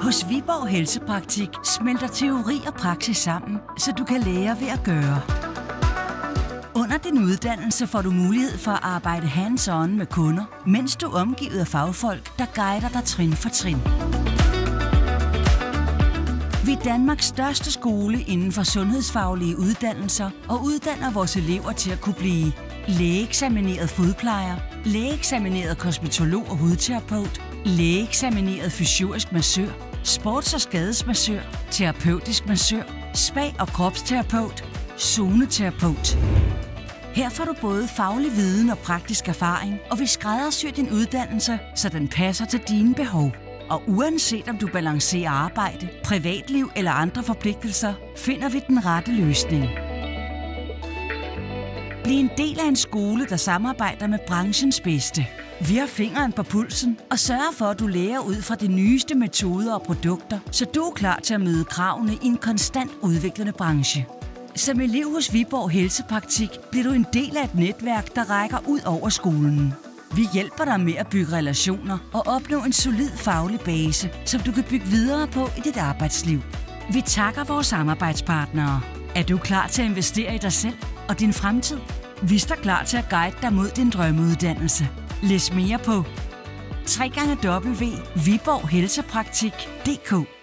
Hos Viborg Helsepraktik smelter teori og praksis sammen, så du kan lære ved at gøre. Under din uddannelse får du mulighed for at arbejde hands-on med kunder, mens du er omgivet af fagfolk, der guider dig trin for trin. Vi er Danmarks største skole inden for sundhedsfaglige uddannelser og uddanner vores elever til at kunne blive lægeeksamineret fodplejer, lægeeksamineret kosmetolog og hudterapeut, lægeeksamineret fysiorisk massør, sports- og skadesmassør, terapeutisk massør, spa- og kropsterapeut, zoneterapeut. Her får du både faglig viden og praktisk erfaring, og vi skræddersyr din uddannelse, så den passer til dine behov. Og uanset om du balancerer arbejde, privatliv eller andre forpligtelser, finder vi den rette løsning. Bliv en del af en skole, der samarbejder med branchens bedste. Vi har fingeren på pulsen og sørger for, at du lærer ud fra de nyeste metoder og produkter, så du er klar til at møde kravene i en konstant udviklende branche. Som elev hos Viborg Helsepraktik bliver du en del af et netværk, der rækker ud over skolen. Vi hjælper dig med at bygge relationer og opnå en solid faglig base, som du kan bygge videre på i dit arbejdsliv. Vi takker vores samarbejdspartnere. Er du klar til at investere i dig selv og din fremtid? Vi står klar til at guide dig mod din drømmeuddannelse. Læs mere på www.viborghelsepraktik.dk